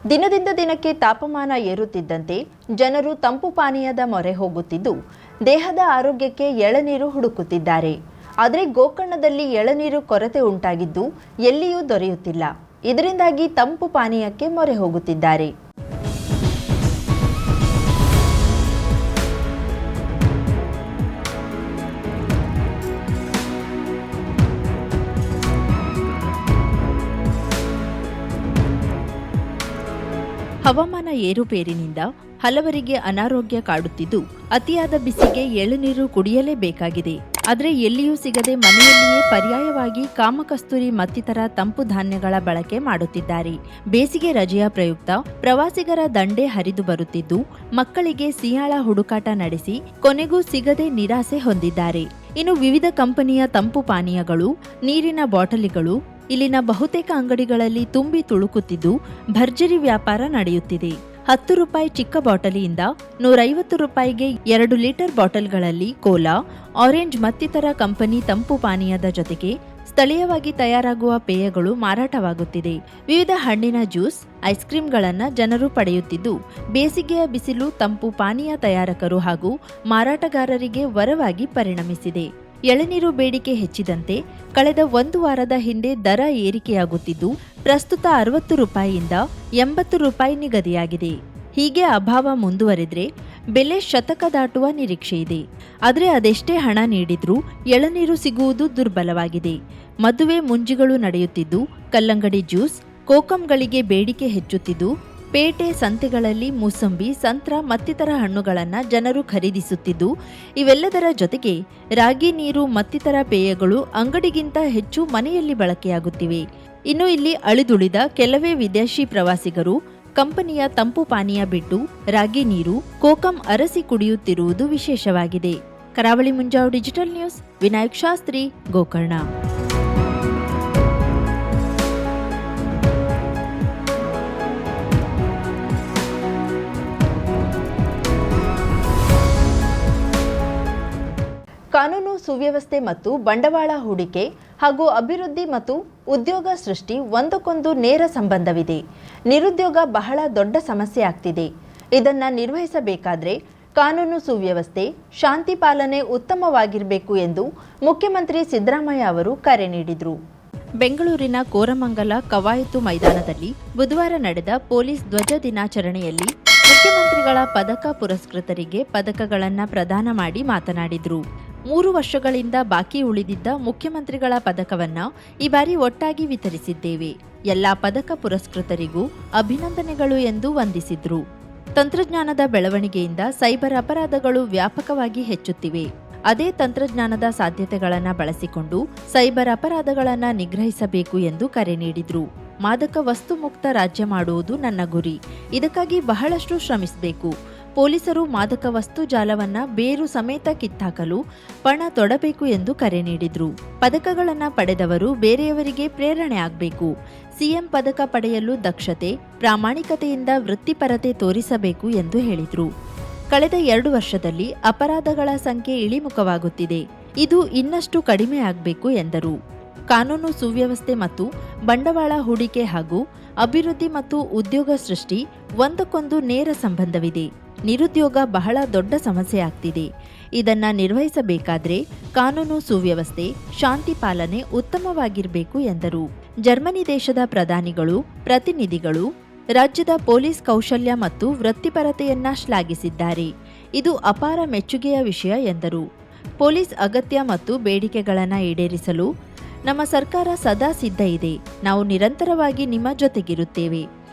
ದಿನದಿಂದ ದಿನಕ್ಕೆ ತಾಪಮಾನ ಏರುತ್ತಿದ್ದಂತೆ ಜನರು ತಂಪು ಪಾನೀಯದ ಮೊರೆ ಹೋಗುತ್ತಿದ್ದು ದೇಹದ ಆರೋಗ್ಯಕ್ಕೆ ಎಳನೀರು ಹುಡುಕುತ್ತಿದ್ದಾರೆ. ಆದರೆ ಗೋಕರ್ಣದಲ್ಲಿ ಎಳನೀರು ಕೊರತೆ ಉಂಟಾಗಿದ್ದು ಎಲ್ಲಿಯೂ ದೊರೆಯುತ್ತಿಲ್ಲ. ಇದರಿಂದಾಗಿ ತಂಪು ಪಾನೀಯಕ್ಕೆ ಮೊರೆ ಹೋಗುತ್ತಿದ್ದಾರೆ. ಹವಾಮಾನ ಏರುಪೇರಿನಿಂದ ಹಲವರಿಗೆ ಅನಾರೋಗ್ಯ ಕಾಡುತ್ತಿದ್ದು ಅತಿಯಾದ ಬಿಸಿಗೆ ಎಳನೀರು ಕುಡಿಯಲೇಬೇಕಾಗಿದೆ. ಆದರೆ ಎಲ್ಲಿಯೂ ಸಿಗದೆ ಮನೆಯಲ್ಲಿಯೇ ಪರ್ಯಾಯವಾಗಿ ಕಾಮಕಸ್ತೂರಿ ಮತ್ತಿತರ ತಂಪು ಧಾನ್ಯಗಳ ಬಳಕೆ ಮಾಡುತ್ತಿದ್ದಾರೆ. ಬೇಸಿಗೆ ರಜೆಯ ಪ್ರಯುಕ್ತ ಪ್ರವಾಸಿಗರ ದಂಡೇ ಹರಿದು ಬರುತ್ತಿದ್ದು ಮಕ್ಕಳಿಗೆ ಸಿಯಾಳ ಹುಡುಕಾಟ ನಡೆಸಿ ಕೊನೆಗೂ ಸಿಗದೆ ನಿರಾಸೆ ಹೊಂದಿದ್ದಾರೆ. ಇನ್ನು ವಿವಿಧ ಕಂಪನಿಯ ತಂಪು ಪಾನೀಯಗಳು, ನೀರಿನ ಬಾಟಲಿಗಳು ಇಲ್ಲಿನ ಬಹುತೇಕ ಅಂಗಡಿಗಳಲ್ಲಿ ತುಂಬಿ ತುಳುಕುತ್ತಿದ್ದು ಭರ್ಜರಿ ವ್ಯಾಪಾರ ನಡೆಯುತ್ತಿದೆ. 10 ರೂಪಾಯಿ ಚಿಕ್ಕ ಬಾಟಲಿಯಿಂದ 150 ರೂಪಾಯಿಗೆ 2 ಲೀಟರ್ ಬಾಟಲ್ಗಳಲ್ಲಿ ಕೋಲಾ, ಆರೆಂಜ್ ಮತ್ತಿತರ ಕಂಪನಿ ತಂಪು ಪಾನೀಯದ ಜೊತೆಗೆ ಸ್ಥಳೀಯವಾಗಿ ತಯಾರಾಗುವ ಪೇಯಗಳು ಮಾರಾಟವಾಗುತ್ತಿದೆ. ವಿವಿಧ ಹಣ್ಣಿನ ಜ್ಯೂಸ್, ಐಸ್ ಕ್ರೀಂಗಳನ್ನು ಜನರು ಪಡೆಯುತ್ತಿದ್ದು ಬೇಸಿಗೆಯ ಬಿಸಿಲು ತಂಪು ಪಾನೀಯ ತಯಾರಕರು ಹಾಗೂ ಮಾರಾಟಗಾರರಿಗೆ ವರವಾಗಿ ಪರಿಣಮಿಸಿದೆ. ಎಳನೀರು ಬೇಡಿಕೆ ಹೆಚ್ಚಿದಂತೆ ಕಳೆದ 1 ವಾರದ ಹಿಂದೆ ದರ ಏರಿಕೆಯಾಗುತ್ತಿದ್ದು ಪ್ರಸ್ತುತ 60 ರೂಪಾಯಿಯಿಂದ 80 ರೂಪಾಯಿ ನಿಗದಿಯಾಗಿದೆ. ಹೀಗೆ ಅಭಾವ ಮುಂದುವರೆದ್ರೆ ಬೆಲೆ ಶತಕ ದಾಟುವ ನಿರೀಕ್ಷೆ ಇದೆ. ಆದರೆ ಅದೆಷ್ಟೇ ಹಣ ನೀಡಿದ್ರೂ ಎಳನೀರು ಸಿಗುವುದು ದುರ್ಬಲವಾಗಿದೆ. ಮದುವೆ ಮುಂಜಿಗಳು ನಡೆಯುತ್ತಿದ್ದು ಕಲ್ಲಂಗಡಿ ಜ್ಯೂಸ್, ಕೋಕಂಗಳಿಗೆ ಬೇಡಿಕೆ ಹೆಚ್ಚುತ್ತಿದ್ದು ಪೇಟೆ ಸಂತೆಗಳಲ್ಲಿ ಮೂಸಂಬಿ, ಸಂತ್ರ ಮತ್ತಿತರ ಹಣ್ಣುಗಳನ್ನು ಜನರು ಖರೀದಿಸುತ್ತಿದ್ದು ಇವೆಲ್ಲದರ ಜೊತೆಗೆ ರಾಗಿ ನೀರು ಮತ್ತಿತರ ಪೇಯಗಳು ಅಂಗಡಿಗಿಂತ ಹೆಚ್ಚು ಮನೆಯಲ್ಲಿ ಬಳಕೆಯಾಗುತ್ತಿವೆ. ಇನ್ನು ಇಲ್ಲಿ ಅಳಿದುಳಿದ ಕೆಲವೇ ವಿದೇಶಿ ಪ್ರವಾಸಿಗರು ಕಂಪನಿಯ ತಂಪು ಪಾನೀಯ ಬಿಟ್ಟು ರಾಗಿ ನೀರು, ಕೋಕಂ ಅರಸಿ ಕುಡಿಯುತ್ತಿರುವುದು ವಿಶೇಷವಾಗಿದೆ. ಕರಾವಳಿ ಮುಂಜಾವು ಡಿಜಿಟಲ್ ನ್ಯೂಸ್, ವಿನಾಯಕ್ ಶಾಸ್ತ್ರಿ, ಗೋಕರ್ಣ. ಕಾನೂನು ಸುವ್ಯವಸ್ಥೆ ಮತ್ತು ಬಂಡವಾಳ ಹೂಡಿಕೆ ಹಾಗೂ ಅಭಿವೃದ್ಧಿ ಮತ್ತು ಉದ್ಯೋಗ ಸೃಷ್ಟಿ ಒಂದಕ್ಕೊಂದು ನೇರ ಸಂಬಂಧವಿದೆ. ನಿರುದ್ಯೋಗ ಬಹಳ ದೊಡ್ಡ ಸಮಸ್ಯೆ ಆಗ್ತಿದೆ. ಇದನ್ನು ನಿರ್ವಹಿಸಬೇಕಾದ್ರೆ ಕಾನೂನು ಸುವ್ಯವಸ್ಥೆ, ಶಾಂತಿ ಪಾಲನೆ ಉತ್ತಮವಾಗಿರಬೇಕು ಎಂದು ಮುಖ್ಯಮಂತ್ರಿ ಸಿದ್ದರಾಮಯ್ಯ ಅವರು ಕರೆ ನೀಡಿದರು. ಬೆಂಗಳೂರಿನ ಕೋರಮಂಗಲ ಕವಾಯತು ಮೈದಾನದಲ್ಲಿ ಬುಧವಾರ ನಡೆದ ಪೊಲೀಸ್ ಧ್ವಜ ದಿನಾಚರಣೆಯಲ್ಲಿ ಮುಖ್ಯಮಂತ್ರಿಗಳ ಪದಕ ಪುರಸ್ಕೃತರಿಗೆ ಪದಕಗಳನ್ನು ಪ್ರದಾನ ಮಾಡಿ ಮಾತನಾಡಿದರು. 3 ವರ್ಷಗಳಿಂದ ಬಾಕಿ ಉಳಿದಿದ್ದ ಮುಖ್ಯಮಂತ್ರಿಗಳ ಪದಕವನ್ನ ಈ ಬಾರಿ ಒಟ್ಟಾಗಿ ವಿತರಿಸಿದ್ದೇವೆ. ಎಲ್ಲಾ ಪದಕ ಪುರಸ್ಕೃತರಿಗೂ ಅಭಿನಂದನೆಗಳು ಎಂದು ವಂದಿಸಿದ್ರು. ತಂತ್ರಜ್ಞಾನದ ಬೆಳವಣಿಗೆಯಿಂದ ಸೈಬರ್ ಅಪರಾಧಗಳು ವ್ಯಾಪಕವಾಗಿ ಹೆಚ್ಚುತ್ತಿವೆ. ಅದೇ ತಂತ್ರಜ್ಞಾನದ ಸಾಧ್ಯತೆಗಳನ್ನು ಬಳಸಿಕೊಂಡು ಸೈಬರ್ ಅಪರಾಧಗಳನ್ನು ನಿಗ್ರಹಿಸಬೇಕು ಎಂದು ಕರೆ ನೀಡಿದ್ರು. ಮಾದಕ ವಸ್ತು ಮುಕ್ತ ರಾಜ್ಯ ಮಾಡುವುದು ನನ್ನ ಗುರಿ. ಇದಕ್ಕಾಗಿ ಬಹಳಷ್ಟು ಶ್ರಮಿಸಬೇಕು. ಪೊಲೀಸರು ಮಾದಕ ವಸ್ತು ಜಾಲವನ್ನ ಬೇರು ಸಮೇತ ಕಿತ್ತಾಕಲು ಪಣ ತೊಡಬೇಕು ಎಂದು ಕರೆ ನೀಡಿದ್ರು. ಪದಕಗಳನ್ನು ಪಡೆದವರು ಬೇರೆಯವರಿಗೆ ಪ್ರೇರಣೆ ಆಗಬೇಕು. ಸಿಎಂ ಪದಕ ಪಡೆಯಲು ದಕ್ಷತೆ, ಪ್ರಾಮಾಣಿಕತೆಯಿಂದ ವೃತ್ತಿಪರತೆ ತೋರಿಸಬೇಕು ಎಂದು ಹೇಳಿದ್ರು. ಕಳೆದ 2 ವರ್ಷದಲ್ಲಿ ಅಪರಾಧಗಳ ಸಂಖ್ಯೆ ಇಳಿಮುಖವಾಗುತ್ತಿದೆ. ಇದು ಇನ್ನಷ್ಟು ಕಡಿಮೆ ಆಗಬೇಕು ಎಂದರು. ಕಾನೂನು ಸುವ್ಯವಸ್ಥೆ ಮತ್ತು ಬಂಡವಾಳ ಹೂಡಿಕೆ ಹಾಗೂ ಅಭಿವೃದ್ಧಿ ಮತ್ತು ಉದ್ಯೋಗ ಸೃಷ್ಟಿ ಒಂದಕ್ಕೊಂದು ನೇರ ಸಂಬಂಧವಿದೆ. ನಿರುದ್ಯೋಗ ಬಹಳ ದೊಡ್ಡ ಸಮಸ್ಯೆ ಆಗ್ತಿದೆ. ಇದನ್ನು ನಿರ್ವಹಿಸಬೇಕಾದ್ರೆ ಕಾನೂನು ಸುವ್ಯವಸ್ಥೆ, ಶಾಂತಿ ಪಾಲನೆ ಉತ್ತಮವಾಗಿರಬೇಕು ಎಂದರು. ಜರ್ಮನಿ ದೇಶದ ಪ್ರಧಾನಿಗಳು, ಪ್ರತಿನಿಧಿಗಳು ರಾಜ್ಯದ ಪೊಲೀಸ್ ಕೌಶಲ್ಯ ಮತ್ತು ವೃತ್ತಿಪರತೆಯನ್ನ ಶ್ಲಾಘಿಸಿದ್ದಾರೆ. ಇದು ಅಪಾರ ಮೆಚ್ಚುಗೆಯ ವಿಷಯ ಎಂದರು. ಪೊಲೀಸ್ ಅಗತ್ಯ ಮತ್ತು ಬೇಡಿಕೆಗಳನ್ನು ಈಡೇರಿಸಲು ನಮ್ಮ ಸರ್ಕಾರ ಸದಾ ಸಿದ್ಧ ಇದೆ. ನಾವು ನಿರಂತರವಾಗಿ ನಿಮ್ಮ ಜೊತೆಗಿರುತ್ತೇವೆ.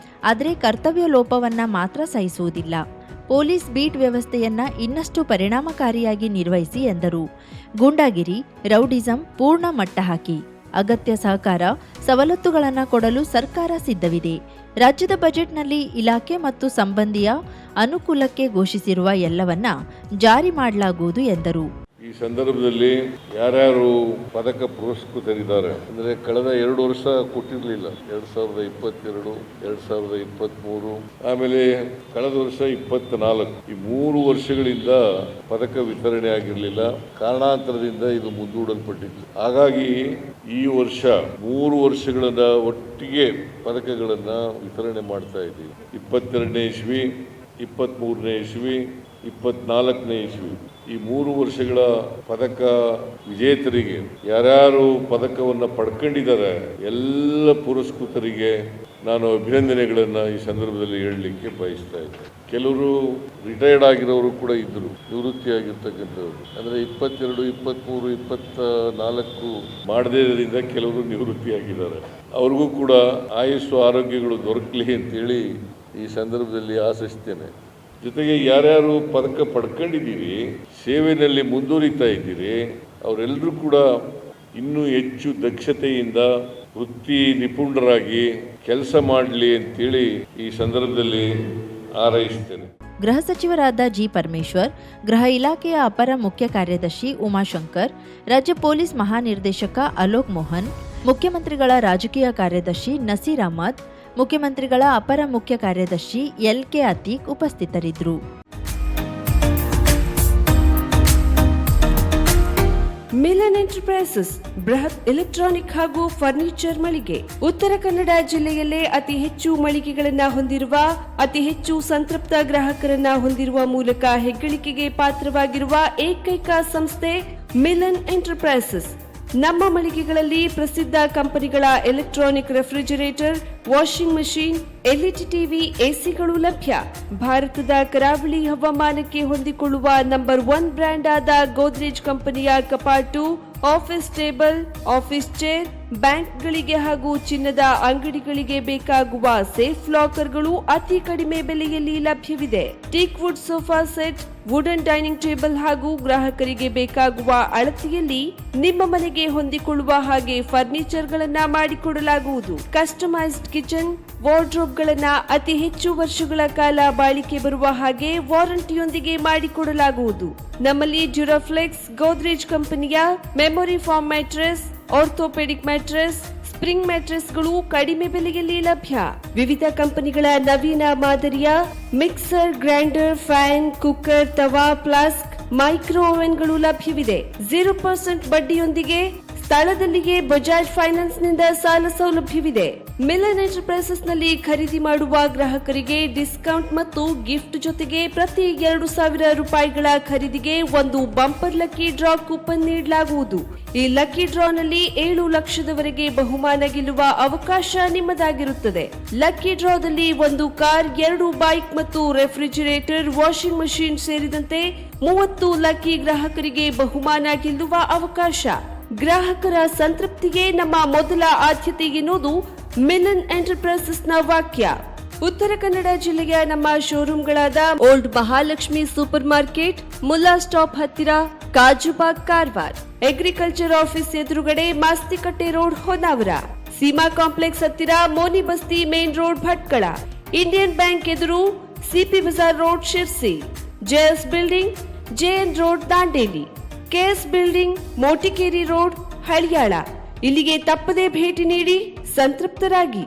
ಆದರೆ ಕರ್ತವ್ಯ ಲೋಪವನ್ನ ಮಾತ್ರ ಸಹಿಸುವುದಿಲ್ಲ. ಪೊಲೀಸ್ ಬೀಟ್ ವ್ಯವಸ್ಥೆಯನ್ನ ಇನ್ನಷ್ಟು ಪರಿಣಾಮಕಾರಿಯಾಗಿ ನಿರ್ವಹಿಸಿ ಎಂದರು. ಗೂಂಡಾಗಿರಿ, ರೌಡಿಸಂ ಪೂರ್ಣ ಮಟ್ಟ ಹಾಕಿ ಅಗತ್ಯ ಸಹಕಾರ, ಸವಲತ್ತುಗಳನ್ನು ಕೊಡಲು ಸರ್ಕಾರ ಸಿದ್ಧವಿದೆ. ರಾಜ್ಯದ ಬಜೆಟ್ನಲ್ಲಿ ಇಲಾಖೆ ಮತ್ತು ಸಂಬಂಧಿಯ ಅನುಕೂಲಕ್ಕೆ ಘೋಷಿಸಿರುವ ಎಲ್ಲವನ್ನ ಜಾರಿ ಮಾಡಲಾಗುವುದು ಎಂದರು. ಈ ಸಂದರ್ಭದಲ್ಲಿ ಯಾರ್ಯಾರು ಪದಕ ಪುರಸ್ಕೃತರಿದ್ದಾರೆ ಅಂದರೆ ಕಳೆದ 2 ವರ್ಷ ಕೊಟ್ಟಿರಲಿಲ್ಲ, 2022, 2023, ಆಮೇಲೆ ಕಳೆದ ವರ್ಷ 24, ಈ 3 ವರ್ಷಗಳಿಂದ ಪದಕ ವಿತರಣೆ ಆಗಿರಲಿಲ್ಲ. ಕಾರಣಾಂತರದಿಂದ ಇದು ಮುಂದೂಡಲ್ಪಟ್ಟಿತ್ತು. ಹಾಗಾಗಿ ಈ ವರ್ಷ 3 ವರ್ಷಗಳನ್ನ ಒಟ್ಟಿಗೆ ಪದಕಗಳನ್ನ ವಿತರಣೆ ಮಾಡ್ತಾ ಇದ್ದೀವಿ. 22ನೇ ಇಸ್ವಿ, 23ನೇ ಇಸ್ವಿ, 24ನೇ ಇಸ್ವಿ ಈ 3 ವರ್ಷಗಳ ಪದಕ ವಿಜೇತರಿಗೆ ಯಾರ್ಯಾರು ಪದಕವನ್ನು ಪಡ್ಕೊಂಡಿದ್ದಾರೆ ಎಲ್ಲ ಪುರಸ್ಕೃತರಿಗೆ ನಾನು ಅಭಿನಂದನೆಗಳನ್ನು ಈ ಸಂದರ್ಭದಲ್ಲಿ ಹೇಳಲಿಕ್ಕೆ ಬಯಸ್ತಾ ಇದ್ದೆ. ಕೆಲವರು ರಿಟೈರ್ಡ್ ಆಗಿರೋರು ಕೂಡ ಇದ್ದರು, ನಿವೃತ್ತಿ ಆಗಿರ್ತಕ್ಕಂಥವ್ರು. ಅಂದರೆ 22, 23, 24 ಮಾಡದೇದ್ರಿಂದ ಕೆಲವರು ನಿವೃತ್ತಿ ಆಗಿದ್ದಾರೆ. ಅವ್ರಿಗೂ ಕೂಡ ಆಯುಸ್ಸು ಆರೋಗ್ಯಗಳು ದೊರಕಲಿ ಅಂತೇಳಿ ಈ ಸಂದರ್ಭದಲ್ಲಿ ಆಶಿಸ್ತೇನೆ. ಜೊತೆಗೆ ಯಾರ್ಯಾರು ಪದಕ ಪಡ್ಕೊಂಡಿದ್ದೀರಿ, ಸೇವೆಯಲ್ಲಿ ಮುಂದುವರಿತಾ ಇದ್ದೀರಿ, ಅವರೆಲ್ಲರೂ ಕೂಡ ಇನ್ನೂ ಹೆಚ್ಚು ದಕ್ಷತೆಯಿಂದ ವೃತ್ತಿ ನಿಪುಣರಾಗಿ ಕೆಲಸ ಮಾಡಲಿ ಅಂತೇಳಿ ಈ ಸಂದರ್ಭದಲ್ಲಿ ಹಾರೈಸ್ತೇನೆ. ಗೃಹ ಸಚಿವರಾದ ಜಿ. ಪರಮೇಶ್ವರ್, ಗೃಹ ಇಲಾಖೆಯ ಅಪರ ಮುಖ್ಯ ಕಾರ್ಯದರ್ಶಿ ಉಮಾಶಂಕರ್, ರಾಜ್ಯ ಪೊಲೀಸ್ ಮಹಾನಿರ್ದೇಶಕ ಅಲೋಕ್ ಮೋಹನ್, ಮುಖ್ಯಮಂತ್ರಿಗಳ ರಾಜಕೀಯ ಕಾರ್ಯದರ್ಶಿ ನಸೀರ್ ಅಹಮದ್, ಮುಖ್ಯಮಂತ್ರಿಗಳ ಅಪರ ಮುಖ್ಯ ಕಾರ್ಯದರ್ಶಿ ಎಲ್.ಕೆ. ಅತೀಕ್ ಉಪಸ್ಥಿತರಿದ್ದರು. ಮಿಲನ್ ಎಂಟರ್ಪ್ರೈಸಸ್ ಬೃಹತ್ ಎಲೆಕ್ಟ್ರಾನಿಕ್ ಹಾಗೂ ಫರ್ನಿಚರ್ ಮಳಿಗೆ. ಉತ್ತರ ಕನ್ನಡ ಜಿಲ್ಲೆಯಲ್ಲೇ ಅತಿ ಹೆಚ್ಚು ಮಳಿಗೆಗಳನ್ನ ಹೊಂದಿರುವ, ಅತಿ ಹೆಚ್ಚು ಸಂತೃಪ್ತ ಗ್ರಾಹಕರನ್ನ ಹೊಂದಿರುವ ಮೂಲಕ ಹೆಗ್ಗಳಿಕೆಗೆ ಪಾತ್ರವಾಗಿರುವ ಏಕೈಕ ಸಂಸ್ಥೆ ಮಿಲನ್ ಎಂಟರ್ಪ್ರೈಸಸ್. ನಮ್ಮ ಮಳಿಗೆಗಳಲ್ಲಿ ಪ್ರಸಿದ್ಧ ಕಂಪನಿಗಳ electronic refrigerator, washing machine, LED TV, ಎಸಿಗಳು ಲಭ್ಯ. ಭಾರತದ ಕರಾವಳಿ ಹವಾಮಾನಕ್ಕೆ ಹೊಂದಿಕೊಳ್ಳುವ ನಂಬರ್ 1 ಬ್ರ್ಯಾಂಡ್ ಆದ ಗೋದ್ರೇಜ್ ಕಂಪನಿಯ ಕಪಾಟು, ಆಫೀಸ್ ಟೇಬಲ್, ಆಫೀಸ್ ಚೇರ್, ಬ್ಯಾಂಕ್ಗಳಿಗೆ ಹಾಗೂ ಚಿನ್ನದ ಅಂಗಡಿಗಳಿಗೆ ಬೇಕಾಗುವ ಸೇಫ್ ಲಾಕರ್ಗಳು ಅತಿ ಕಡಿಮೆ ಬೆಲೆಯಲ್ಲಿ ಲಭ್ಯವಿದೆ. Teak wood sofa set, wooden dining table ಹಾಗೂ ಗ್ರಾಹಕರಿಗೆ ಬೇಕಾಗುವ ಅಳತೆಯಲ್ಲಿ ನಿಮ್ಮ ಮನೆಗೆ ಹೊಂದಿಕೊಳ್ಳುವ ಹಾಗೆ ಫರ್ನಿಚರ್ ಗಳನ್ನ ಮಾಡಿಕೊಡಲಾಗುವುದು. ಕಸ್ಟಮೈಸ್ಡ್ ಕಿಚನ್, ವಾರ್ಡ್ರೋಬ್ ಗಳನ್ನ ಅತಿ ಹೆಚ್ಚು ವರ್ಷಗಳ ಕಾಲ ಬಾಳಿಕೆ ಬರುವ ಹಾಗೆ ವಾರಂಟಿಯೊಂದಿಗೆ ಮಾಡಿಕೊಡಲಾಗುವುದು. ನಮ್ಮಲ್ಲಿ ಡ್ಯೂರಾಫ್ಲೆಕ್ಸ್, ಗೋದ್ರೇಜ್ ಕಂಪನಿಯ memory foam mattress, orthopaedic mattress, spring ಮ್ಯಾಟ್ರೆಸ್ಗಳು ಕಡಿಮೆ ಬೆಲೆಯಲ್ಲಿ ಲಭ್ಯ. ವಿವಿಧ ಕಂಪನಿಗಳ ನವೀನ ಮಾದರಿಯ mixer, grinder, fan, cooker, tawa, flask, micro ಓವೆನ್ಗಳು ಲಭ್ಯವಿದೆ. 0% ಬಡ್ಡಿಯೊಂದಿಗೆ ಸ್ಥಳದಲ್ಲಿಯೇ ಬಜಾಜ್ ಫೈನಾನ್ಸ್ ನಿಂದ ಸಾಲ ಸೌಲಭ್ಯವಿದೆ. ಮಿಲನ್ ಎಂಟರ್ಪ್ರೈಸಸ್ ನಲ್ಲಿ ಖರೀದಿ ಮಾಡುವ ಗ್ರಾಹಕರಿಗೆ ಡಿಸ್ಕೌಂಟ್ ಮತ್ತು ಗಿಫ್ಟ್ ಜೊತೆಗೆ ಪ್ರತಿ 2,000 ರೂಪಾಯಿಗಳ ಖರೀದಿಗೆ ಒಂದು ಬಂಪರ್ ಲಕ್ಕಿ ಡ್ರಾ ಕೂಪನ್ ನೀಡಲಾಗುವುದು. ಈ ಲಕ್ಕಿ ಡ್ರಾನಲ್ಲಿ 7 ಲಕ್ಷದವರೆಗೆ ಬಹುಮಾನ ಗೆಲ್ಲುವ ಅವಕಾಶ ನಿಮ್ಮದಾಗಿರುತ್ತದೆ. ಲಕ್ಕಿ ಡ್ರಾದಲ್ಲಿ 1 ಕಾರ್, 2 ಬೈಕ್ ಮತ್ತು ರೆಫ್ರಿಜರೇಟರ್, ವಾಷಿಂಗ್ ಮಷೀನ್ ಸೇರಿದಂತೆ 30 ಲಕ್ಕಿ ಗ್ರಾಹಕರಿಗೆ ಬಹುಮಾನ ಗೆಲ್ಲುವ ಅವಕಾಶ. ಗ್ರಾಹಕರ ಸಂತೃಪ್ತಿಗೆ ನಮ್ಮ ಮೊದಲ ಆದ್ಯತೆ ಎನ್ನುವುದು ಮಿಲನ್ ಎಂಟರ್ಪ್ರೈಸಸ್ ನ ವಾಕ್ಯ. ಉತ್ತರ ಕನ್ನಡ ಜಿಲ್ಲೆಯ ನಮ್ಮ ಶೋರೂಮ್ಗಳಾದ old Mahalakshmi super market, Mulla stop ಹತ್ತಿರ, ಕಾಜುಬಾಗ್, ಕಾರವಾರ, ಅಗ್ರಿಕಲ್ಚರ್ ಆಫೀಸ್ ಎದುರುಗಡೆ, ಮಾಸ್ತಿಕಟ್ಟೆ ರೋಡ್, ಹೊನ್ನಾವರ, ಸೀಮಾ ಕಾಂಪ್ಲೆಕ್ಸ್ ಹತ್ತಿರ, Moni Basti main road, Bhatkal, Indian bank ಎದುರು, CP Bazaar road, Sirsi, JS building, JN road, Dandeli, KS building, Motikeri road, Haliyal. ಇಲ್ಲಿಗೆ ತಪ್ಪದೇ ಭೇಟಿ ನೀಡಿ ಸಂತೃಪ್ತರಾಗಿ.